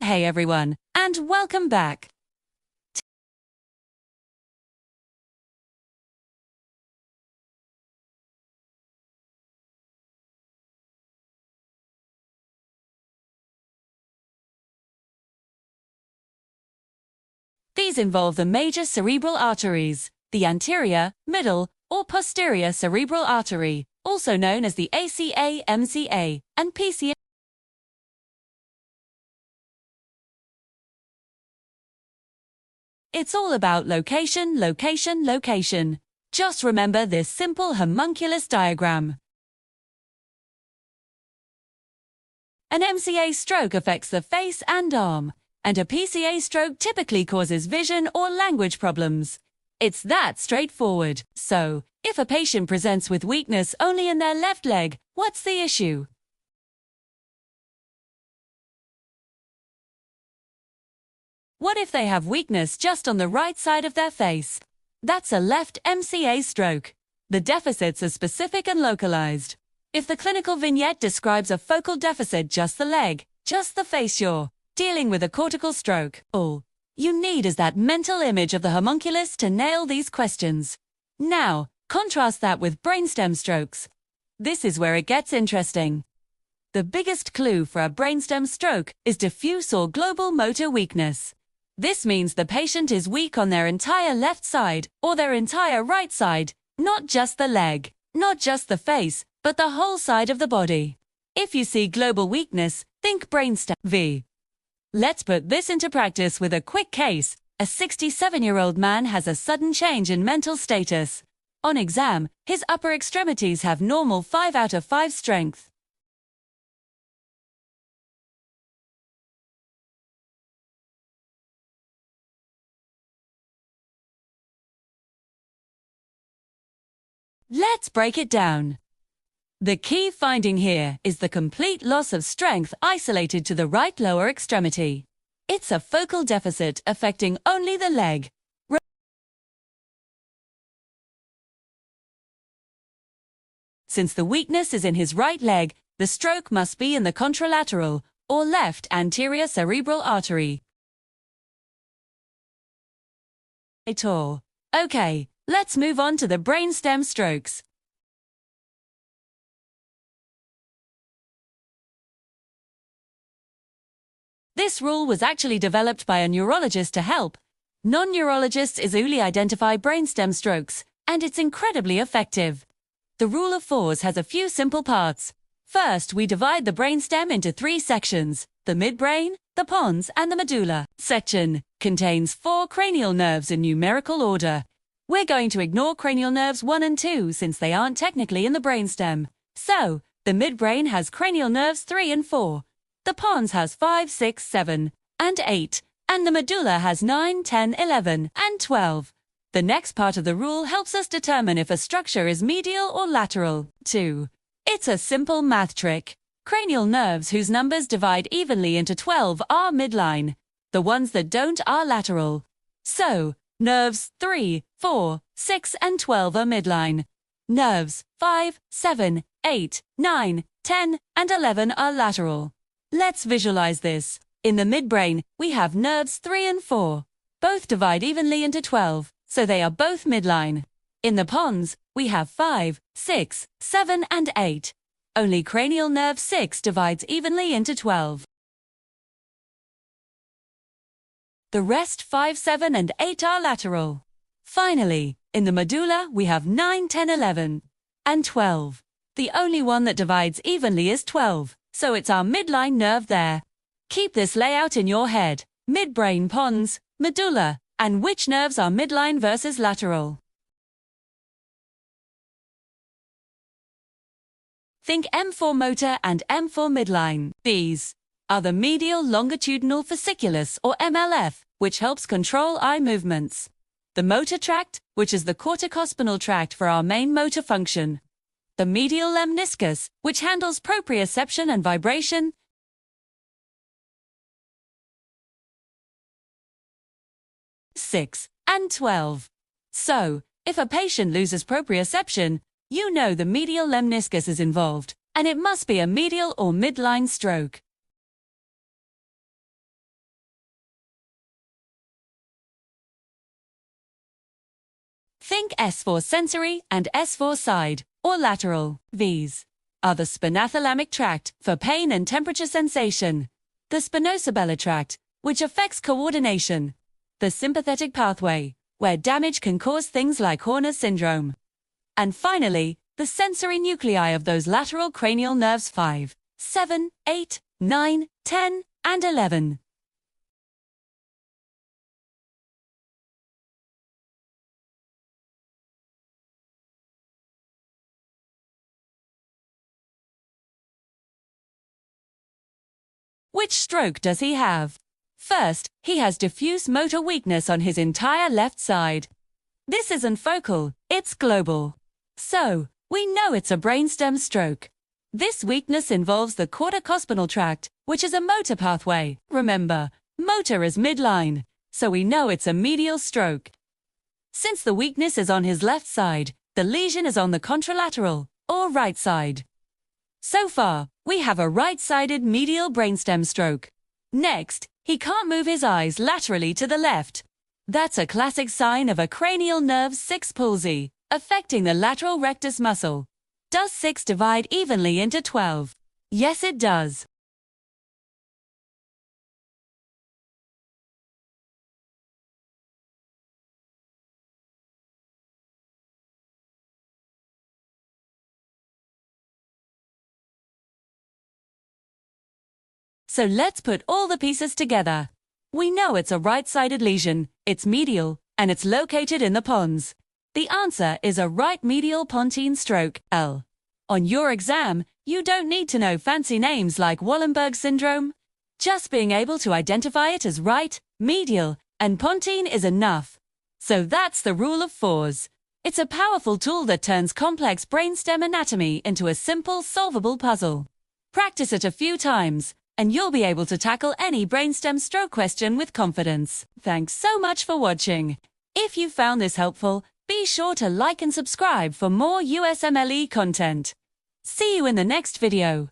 Hey everyone, and welcome back. These involve the major cerebral arteries, the anterior, middle, or posterior cerebral artery, also known as the ACA, MCA, and PCA. It's all about location, location, location. Just remember this simple homunculus diagram. An MCA stroke affects the face and arm, and a PCA stroke typically causes vision or language problems. It's that straightforward. So, if a patient presents with weakness only in their left leg, what's the issue? What if they have weakness just on the right side of their face? That's a left MCA stroke. The deficits are specific and localized. If the clinical vignette describes a focal deficit just the leg, just the face, you're dealing with a cortical stroke. All you need is that mental image of the homunculus to nail these questions. Now, contrast that with brainstem strokes. This is where it gets interesting. The biggest clue for a brainstem stroke is diffuse or global motor weakness. This means the patient is weak on their entire left side or their entire right side, not just the leg, not just the face, but the whole side of the body. If you see global weakness, think brainstem V. Let's put this into practice with a quick case. A 67-year-old man has a sudden change in mental status. On exam, his upper extremities have normal 5 out of 5 strength. Let's break it down. The key finding here is the complete loss of strength isolated to the right lower extremity. It's a focal deficit affecting only the leg. Since the weakness is in his right leg, the stroke must be in the contralateral, or left anterior cerebral artery. Okay, let's move on to the brainstem strokes. This rule was actually developed by a neurologist to help non-neurologists easily identify brainstem strokes, and it's incredibly effective. The rule of fours has a few simple parts. First, we divide the brainstem into 3 sections: the midbrain, the pons, and the medulla. Section contains 4 cranial nerves in numerical order. We're going to ignore cranial nerves 1 and 2 since they aren't technically in the brainstem. So, the midbrain has cranial nerves 3 and 4. The pons has 5, 6, 7, and 8, and the medulla has 9, 10, 11, and 12. The next part of the rule helps us determine if a structure is medial or lateral. 2. It's a simple math trick. Cranial nerves whose numbers divide evenly into 12 are midline. The ones that don't are lateral. So, nerves 3, 4, 6, and 12 are midline. Nerves 5, 7, 8, 9, 10, and 11 are lateral. Let's visualize this. In the midbrain, we have nerves 3 and 4. Both divide evenly into 12, so they are both midline. In the pons, we have 5, 6, 7, and 8. Only cranial nerve 6 divides evenly into 12. The rest 5, 7, and 8 are lateral. Finally, in the medulla, we have 9, 10, 11, and 12. The only one that divides evenly is 12. So it's our midline nerve there. Keep this layout in your head: midbrain, pons, medulla, and which nerves are midline versus lateral. Think M4 motor and M4 midline. These are the medial longitudinal fasciculus, or MLF, which helps control eye movements. The motor tract, which is the corticospinal tract for our main motor function. The medial lemniscus, which handles proprioception and vibration. 6 and 12. So, if a patient loses proprioception, you know the medial lemniscus is involved, and it must be a medial or midline stroke. Think S for sensory and S for side, or lateral. These are the spinothalamic tract, for pain and temperature sensation, the spinocerebellar tract, which affects coordination, the sympathetic pathway, where damage can cause things like Horner syndrome, and finally, the sensory nuclei of those lateral cranial nerves 5, 7, 8, 9, 10, and 11. Which stroke does he have? First, he has diffuse motor weakness on his entire left side. This isn't focal, it's global. So, we know it's a brainstem stroke. This weakness involves the corticospinal tract, which is a motor pathway. Remember, motor is midline, so we know it's a medial stroke. Since the weakness is on his left side, the lesion is on the contralateral, or right side. So far, we have a right-sided medial brainstem stroke. Next, he can't move his eyes laterally to the left. That's a classic sign of a cranial nerve 6 palsy, affecting the lateral rectus muscle. Does 6 divide evenly into 12? Yes, it does. So let's put all the pieces together. We know it's a right-sided lesion, it's medial, and it's located in the pons. The answer is a right medial pontine stroke, L. On your exam, you don't need to know fancy names like Wallenberg syndrome. Just being able to identify it as right, medial, and pontine is enough. So that's the rule of 4s. It's a powerful tool that turns complex brainstem anatomy into a simple, solvable puzzle. Practice it a few times, and you'll be able to tackle any brainstem stroke question with confidence. Thanks so much for watching. If you found this helpful, be sure to like and subscribe for more USMLE content. See you in the next video.